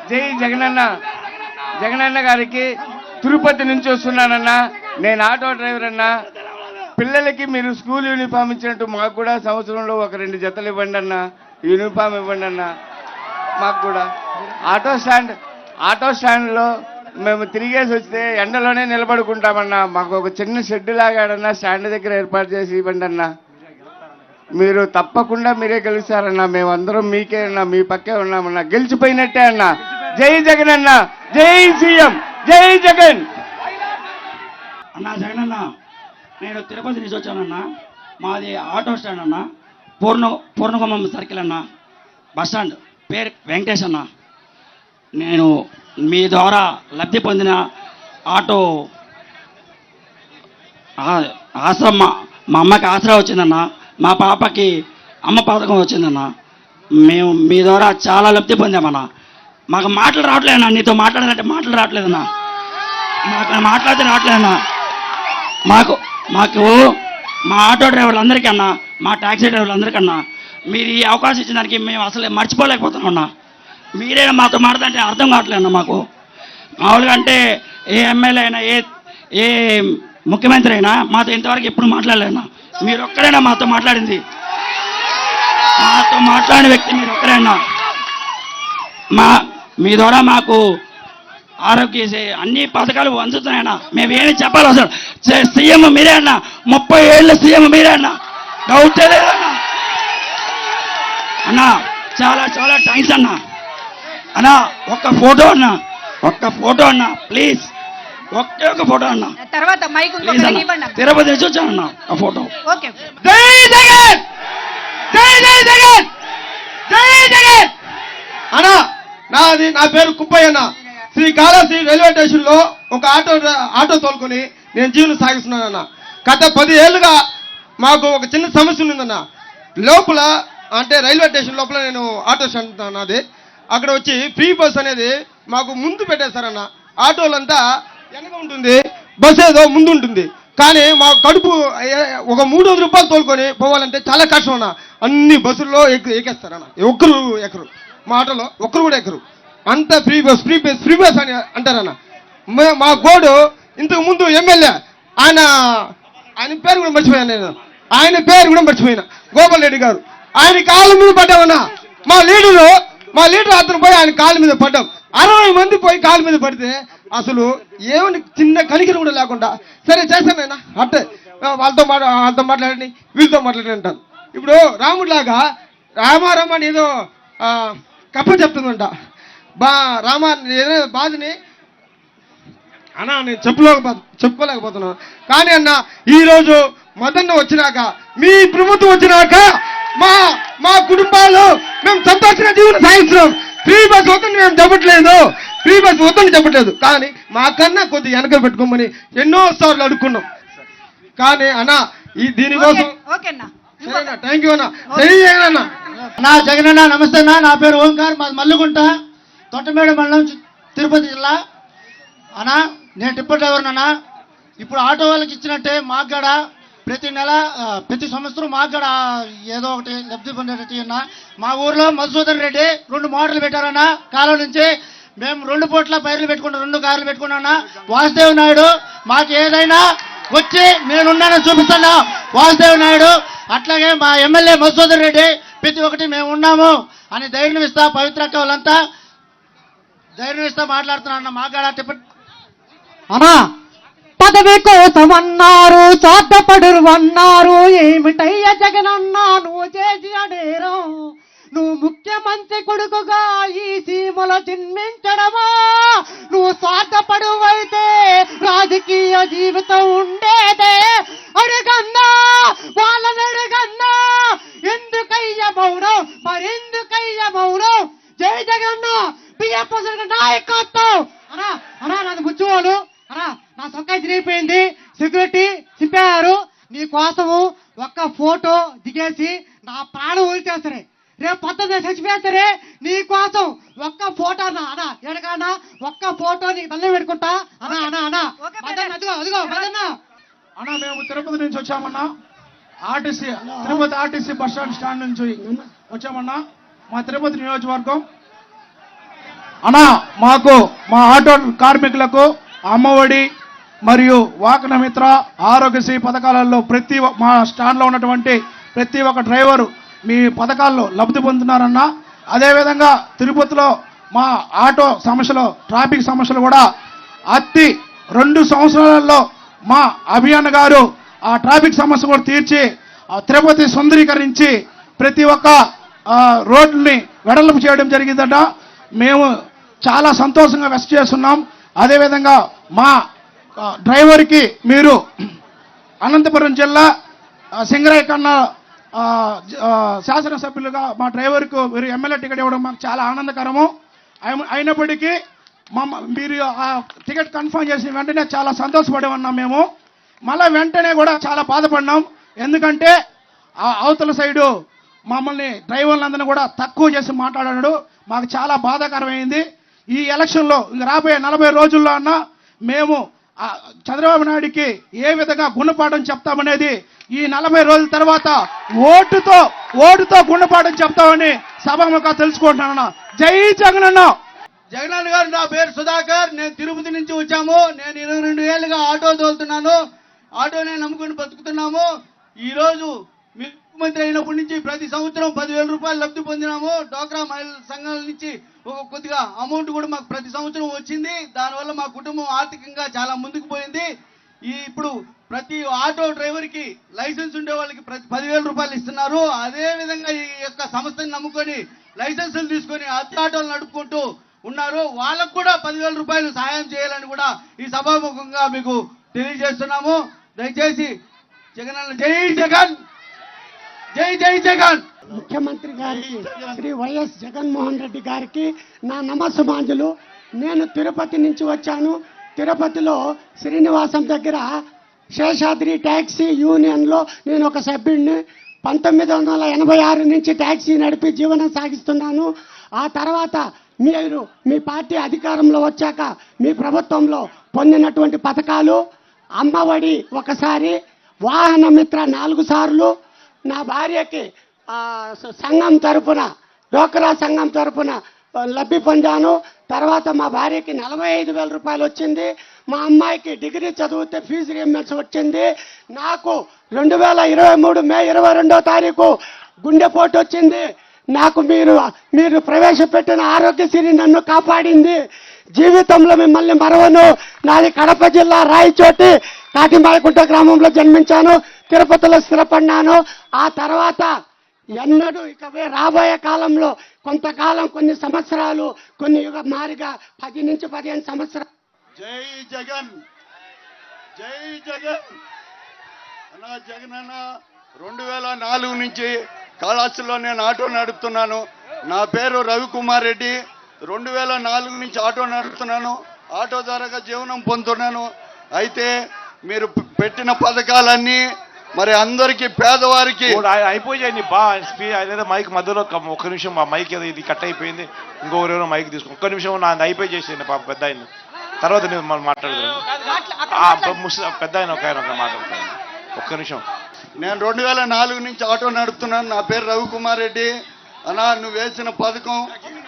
జై జగనన్న. జగనన్న గారికి తిరుపతి నుంచి వస్తున్నానన్నా. నేను ఆటో డ్రైవర్ అన్నా. పిల్లలకి మీరు స్కూల్ యూనిఫామ్ ఇచ్చినట్టు మాకు కూడా సంవత్సరంలో ఒక 2 జతలు ఇవ్వండి అన్న. యూనిఫామ్ ఇవ్వండి అన్న. మాకు కూడా ఆటో స్టాండ్లో మేము తిరిగేసి వస్తే ఎండలోనే నిలబడుకుంటామన్నా. మాకు ఒక చిన్న షెడ్ లాగాడన్నా స్టాండ్ దగ్గర ఏర్పాటు చేసి ఇవ్వండి అన్నా. మీరు తప్పకుండా మీరే గెలుస్తారన్నా. మేమందరం మీకే అన్నా, మీ పక్కే ఉన్నామన్నా. గెలిచిపోయినట్టే అన్నా. జై జగన్ అన్న. జై సీఎం. జై జగన్. అన్నా జగనన్న, నేను తిరుపతి నుంచి వచ్చానన్నా. మాది ఆటో స్టాండ్ అన్న, పూర్ణగుమ్మం సర్కిల్ అన్న, బస్ స్టాండ్. పేరు వెంకటేష్ అన్న. నేను మీ ద్వారా లబ్ధి పొందిన ఆటో ఆశ్రమ, మా అమ్మకి ఆసరా వచ్చిందన్న, మా పాపకి అమ్మ పథకం వచ్చిందన్న. మేము మీ ద్వారా చాలా లబ్ధి పొందామన్నా. మాకు మాటలు రావట్లేదన్నా. నీతో మాట్లాడాలంటే మాటలు రావట్లేదన్నా. మాకు మాట్లాడితే రావట్లేదన్నా. మాకు మా ఆటో డ్రైవర్లు అందరికన్నా, మా ట్యాక్సీ డ్రైవర్లు అందరికన్నా మీరు ఈ అవకాశం ఇచ్చిన దానికి మేము అసలు మర్చిపోలేకపోతున్నాం అన్నా. మీరైనా మాతో మాట్లాడంటే అర్థం కావట్లేదన్నా. మాకు మామూలుగా అంటే ఏ ఎమ్మెల్యే అయినా, ఏ ముఖ్యమంత్రి అయినా మాతో ఇంతవరకు ఎప్పుడు మాట్లాడలేదన్నా. మీరు ఒక్కరైనా మాతో మాట్లాడింది. మాతో మాట్లాడిన వ్యక్తి మీరు ఒక్కరైనా. మీ ద్వారా మాకు ఆరోగ్య అన్ని పథకాలు అందుతున్నాయన్నా. మేము ఏమి చెప్పాలి అసలు. సీఎం మీరే అన్నా. 30 ఏళ్ళ సీఎం మీరే అన్నా. డౌట్ లేదన్నా. అన్నా చాలా చాలా థ్యాంక్స్ అన్నా. అన్నా ఒక్క ఫోటో అన్నా ప్లీజ్. ఒక్క ఫోటో అన్నా. తర్వాత తిరుపతి నుంచి వచ్చానన్నా ఆ ఫోటో. జై జగన్. జై జై జగన్. జై జగన్. అన్నా నా పేరు కుప్పయ్య అన్న. శ్రీకాళహస్తి రైల్వే స్టేషన్ లో ఒక ఆటో తోలుకొని నేను జీవనం సాగిస్తున్నానన్న. గత 10 ఏళ్ళుగా మాకు ఒక చిన్న సమస్య ఉందన్న. లోపల అంటే రైల్వే స్టేషన్ లోపల నేను ఆటో స్టాండ్ అన్నది. అక్కడ వచ్చి ఫ్రీ బస్ అనేది మాకు ముందు పెట్టేశారన్న. ఆటోలంతా వెనక ఉంటుంది, బస్ ఏదో ముందు ఉంటుంది. కానీ మా కడుపు ఒక 300 రూపాయలు తోలుకొని పోవాలంటే చాలా కష్టం అన్న. అన్ని బస్సుల్లో ఎక్కేస్తారన్న. ఒక్కరు ఎక్కరు, మా ఆటోలో ఒక్కరు కూడా ఎక్కరు. అంత ఫ్రీ బస్ అని అంటారన్న. మా గోడు ఇంతకు ముందు ఎమ్మెల్యే ఆయన పేరు కూడా మర్చిపోయాను నేను. ఆయన పేరు కూడా మర్చిపోయినా, గోపాల్ రెడ్డి గారు. ఆయన కాళ్ళ మీద పడ్డామన్నా. మా లీడర్ అతను పోయి ఆయన కాళ్ళ మీద పడ్డాం. 60 మంది పోయి కాళ్ళ మీద పడితే అసలు ఏమని చిన్న కనికరం కూడా లేకుండా సరే చేశానైనా అంటే వాళ్ళతో మాట్లాడండి, వీళ్ళతో మాట్లాడి అంటాను. ఇప్పుడు రాముడిలాగా రామారామ అని ఏదో కప్ప చెప్తుందంట. ఏదో బాధని అన్నా నేను చెప్పుకోలేకపోతున్నాను. కానీ అన్న ఈరోజు మదన్న వచ్చినాక, మీ ప్రభుత్వం వచ్చినాక మా కుటుంబాలు మేము సంతోషంగా జీవనం సాగిస్తున్నాం. ఫ్రీ బస్ వద్దని మేము చెప్పట్లేదు. కానీ మాకన్నా కొద్దిగా వెనక పెట్టుకోమని ఎన్నో సార్లు అడుక్కున్నాం. కానీ అన్న దీనికోసం థ్యాంక్ యూ అన్న. నా జగనన్న నమస్తే అన్న. నా పేరు ఓంకార్, మాది మల్లుగుంట, తొట్టమేడు మండలం, తిరుపతి జిల్లా. అన్నా నేను టిప్పర్ డ్రైవర్నన్నా. ఇప్పుడు ఆటో వాళ్ళకి ఇచ్చినట్టే మాకు కూడా ప్రతి సంవత్సరం మాకు కూడా ఏదో ఒకటి లబ్ధి పొందేటట్టు అన్నా. మా ఊర్లో మధుసూదన్ రెడ్డి 2 మోటార్లు పెట్టారన్నా. కాలం నుంచి మేము 2 పూట్ల పైర్లు పెట్టుకున్నాం, 2 కార్లు పెట్టుకున్నా. వాసుదేవ్ నాయుడు మాకు ఏదైనా వచ్చి నేనున్నానని చూపిస్తున్నా. వాసుదేవ్ నాయుడు అట్లాగే మా ఎమ్మెల్యే మధుసూదన్ రెడ్డి ప్రతి ఒక్కటి మేము ఉన్నాము అని ధైర్యం ఇస్తా, పవిత్రక్క వాళ్ళంతా ధైర్యం ఇస్తా మాట్లాడుతున్నా. మాకు టిప్పర్ అన్నా పదవి కోసం అన్నారు, చాటపడురు అన్నారు. ఏమిటయ్య జగనన్నా నువ్వు చేసి అడేరం? నువ్వు ముఖ్యమంత్రి కొడుకుగా ఈ సీమలో జన్మించడమా? నువ్వు స్వార్థపడువైతే రాజకీయ జీవితం ఉండేదే. అడుగన్నా వాళ్ళని అడుగన్నా. ఎందుకయ్య మౌనం? మరెందుకయ్య మౌనం? జై జగన్న. బిఎఫ్ నాయకత్వం. అన్నా నాది ముచ్చుకోను అన్నా. నా సొక్కాయి తిరిగిపోయింది, సెక్యూరిటీ చింపారు. నీ కోసము ఒక్క ఫోటో దిగేసి నా ప్రాణం వదిలిచేస్తారే. రేపు 19 చచ్చిపోయేస్తారే. నీ కోసం ఒక్క ఫోటో అన్నా ఎడకన్నా ఒక్క ఫోటో నీకు దండం పెట్టుకుంటా అన్నా. అదిగో మదన్న అన్నా. మేము తిరుపతి నుంచి వచ్చామన్నా. తిరుపతి ఆర్టీసీ బస్ స్టాండ్ నుంచి వచ్చామన్నా. మా తిరుపతి నియోజకవర్గం అన్నా మాకు మా ఆటో కార్మికులకు అమ్మఒడి మరియు వాహన మిత్ర ఆరోగ్యశ్రీ పథకాలలో మా స్టాండ్లో ఉన్నటువంటి ప్రతి ఒక్క డ్రైవరు మీ పథకాల్లో లబ్ధి పొందుతున్నారన్నా. అదేవిధంగా తిరుపతిలో మా ఆటో సమస్యలు ట్రాఫిక్ సమస్యలు కూడా 2 సంవత్సరాలలో మా అభియాన్ గారు ఆ ట్రాఫిక్ సమస్య కూడా తీర్చి తిరుపతి సుందరీకరించి ప్రతి ఒక్క రోడ్లని వెడల్పు చేయడం జరిగిందట. మేము చాలా సంతోషంగా వ్యక్తం చేస్తున్నాం. అదేవిధంగా మా డ్రైవర్కి మీరు అనంతపురం జిల్లా సింగరయ్య కన్నా శాసనసభ్యులుగా మా డ్రైవర్కు మీరు ఎమ్మెల్యే టికెట్ ఇవ్వడం మాకు చాలా ఆనందకరము. అయినప్పటికీ మీరు ఆ టికెట్ కన్ఫర్మ్ చేసిన వెంటనే చాలా సంతోషపడి ఉన్నాం. మేము మళ్ళీ వెంటనే కూడా చాలా బాధపడినాం. ఎందుకంటే అవతల సైడు మమ్మల్ని డ్రైవర్లందరినీ కూడా తక్కువ చేసి మాట్లాడాడు. మాకు చాలా బాధాకరమైంది. ఈ ఎలక్షన్లో రాబోయే 40 రోజుల్లో అన్నా మేము చంద్రబాబు నాయుడికి ఏ విధంగా గుణపాఠం చెప్తామనేది ఈ 40 రోజుల తర్వాత ఓటుతో గుణపాఠం చెప్తామని సభాముఖంగా తెలుసుకుంటున్నాను. జై జగనన్న. జగనన్న గారు, నా పేరు సుధాకర్. నేను తిరుపతి నుంచి వచ్చాము. నేను 22 ఏళ్ళుగా ఆటో తోలుతున్నాను. ఆటోనే నమ్ముకుని బతుకుతున్నాము. ఈరోజు ముఖ్యమంత్రి అయినప్పటి నుంచి ప్రతి సంవత్సరం 10,000 రూపాయలు లబ్ధి పొందినాము. డ్వాక్రా మహిళల సంఘాల నుంచి కొద్దిగా అమౌంట్ కూడా మాకు ప్రతి సంవత్సరం వచ్చింది. దానివల్ల మా కుటుంబం ఆర్థికంగా చాలా ముందుకు పోయింది. ఇప్పుడు ప్రతి ఆటో డ్రైవర్కి లైసెన్స్ ఉండే వాళ్ళకి ప్రతి 10,000 రూపాయలు ఇస్తున్నారు. అదేవిధంగా ఈ యొక్క సంస్థని నమ్ముకొని లైసెన్సులు తీసుకొని ఆటోలు నడుపుకుంటూ ఉన్నారు. వాళ్ళకు కూడా 10,000 రూపాయలు సహాయం చేయాలని కూడా ఈ సభాముఖంగా మీకు తెలియజేస్తున్నాము. దయచేసి జగనన్న జై జగన్, జై జై జగన్. ముఖ్యమంత్రి గారికి శ్రీ వైఎస్ జగన్మోహన్ రెడ్డి గారికి నా నమస్సుమాంజులు. నేను తిరుపతి నుంచి వచ్చాను. తిరుపతిలో శ్రీనివాసం దగ్గర శేషాద్రి ట్యాక్సీ యూనియన్లో నేను ఒక సభ్యుడిని. 1986 నుంచి ట్యాక్సీ నడిపి జీవనం సాగిస్తున్నాను. ఆ తర్వాత మీరు మీ పార్టీ అధికారంలో వచ్చాక మీ ప్రభుత్వంలో పొందినటువంటి పథకాలు అమ్మఒడి ఒకసారి, వాహన మిత్ర 4 సార్లు, నా భార్యకి సంఘం తరపున డ్వాక్రా సంఘం తరపున లబ్ధి పొందాను. తర్వాత మా భార్యకి 45,000 రూపాయలు వచ్చింది. మా అమ్మాయికి డిగ్రీ చదివితే ఫీజు రీయింబర్స్ వచ్చింది. నాకు 2023 మే 22వ తారీఖు గుండెపోటు వచ్చింది. నాకు మీరు ప్రవేశపెట్టిన ఆరోగ్యశ్రీ నన్ను కాపాడింది. జీవితంలో మిమ్మల్ని మరవను. నాది కడప జిల్లా రాయచోటి కాటిమాయకుంట గ్రామంలో జన్మించాను. తిరుపతిలో స్థిరపడినాను. ఆ తర్వాత ఎన్నడూ రాబోయే కాలంలో కొంతకాలం, కొన్ని సంవత్సరాలు, కొన్ని యుగ మారిగా 10 నుంచి 15 సంవత్సరాలు. జై జగన్, జై జగన్. అన్నా జగన్ అన్న 2004 నుంచి కళాశాలలో నేను ఆటో నడుపుతున్నాను. నా పేరు రవికుమార్ రెడ్డి. 2004 నుంచి ఆటో నడుపుతున్నాను. ఆటో ద్వారా జీవనం పొందుతున్నాను. అయితే మీరు పెట్టిన పథకాలన్నీ మరి అందరికి పేదవారికి అయిపోయాయి. బాగా మైక్ మధ్యలో ఒక్క నిమిషం మా మైక్ ఏదో ఇది కట్ అయిపోయింది. ఇంకొకరు మైక్ తీసుకో. ఒక్క నిమిషం నా అయిపోయి చేసేయండి పాప పెద్ద ఆయన. తర్వాత నేను మాట్లాడదాను. పెద్ద ఆయన ఒక ఆయన మాట్లాడతాను. ఒక్క నిమిషం. నేను 2004 నుంచి ఆటో నడుపుతున్నాను. నా పేరు రవికుమార్ రెడ్డి. అన్నా నువ్వు వేసిన పథకం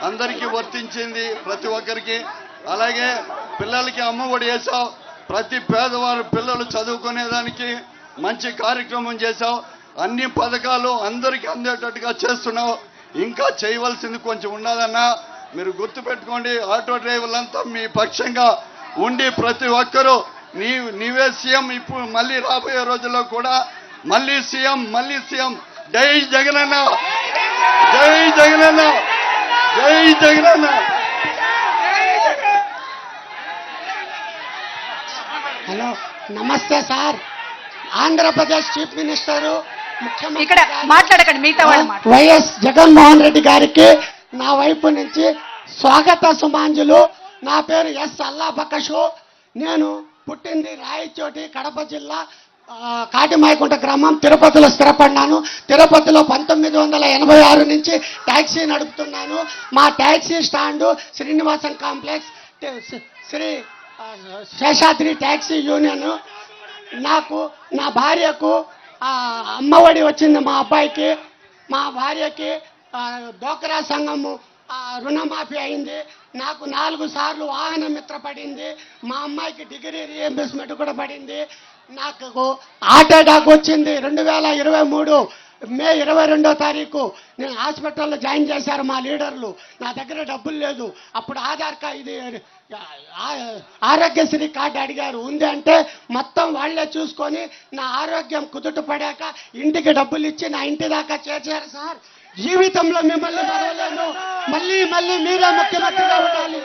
అందరికీ వర్తించింది, ప్రతి ఒక్కరికి. అలాగే పిల్లలకి అమ్మఒడి వేసావు. ప్రతి పేదవారు పిల్లలు చదువుకునేదానికి మంచి కార్యక్రమం చేశావు. అన్ని పథకాలు అందరికీ అందేటట్టుగా చేస్తున్నావు. ఇంకా చేయవలసింది కొంచెం ఉన్నదన్నా. మీరు గుర్తుపెట్టుకోండి, ఆటో డ్రైవర్లంతా మీ పక్షంగా ఉండి ప్రతి ఒక్కరూ నీవే సీఎం. ఇప్పుడు మళ్ళీ రాబోయే రోజుల్లో కూడా మళ్ళీ సీఎం. జై జగనన్న, జై జగనన్న, జై జగనన్న. హలో, నమస్తే సార్. ఆంధ్రప్రదేశ్ చీఫ్ మినిస్టరు ఇక్కడ మాట్లాడకండి, మిగతా వాళ్ళు వైఎస్ జగన్మోహన్ రెడ్డి గారికి నా వైపు నుంచి స్వాగత సుమాంజులు. నా పేరు ఎస్ అల్లాబకషు. నేను పుట్టింది రాయచోటి, కడప జిల్లా కాటిమాయకుంట గ్రామం. తిరుపతిలో స్థిరపడినాను. తిరుపతిలో 1986 నుంచి ట్యాక్సీ నడుపుతున్నాను. మా taxi stand Srinivasam complex, Sri Seshadri taxi union. నాకు, నా భార్యకు అమ్మఒడి వచ్చింది. మా అబ్బాయికి, మా భార్యకి డ్వాక్రా సంఘము రుణమాఫీ అయింది. నాకు 4 సార్లు వాహన మిత్ర పడింది. మా అమ్మాయికి డిగ్రీ రీఎంబర్స్మెంట్ కూడా పడింది. నాకు హార్ట్ అటాక్ వచ్చింది 2023 మే 22వ తారీఖు. నేను హాస్పిటల్లో జాయిన్ చేశారు మా లీడర్లు. నా దగ్గర డబ్బులు లేదు. అప్పుడు ఆధార్ కార్డు ఇది ఆరోగ్యశ్రీ కార్డు అడిగారు. ఉంది అంటే మొత్తం వాళ్ళే చూసుకొని నా ఆరోగ్యం కుదుట పడాక ఇంటికి డబ్బులు ఇచ్చి నా ఇంటి దాకా చేర్చారు సార్. జీవితంలో మిమ్మల్ని మరవలేను. మళ్ళీ మళ్ళీ మీరే ముఖ్యమంత్రిగా ఉండాలి.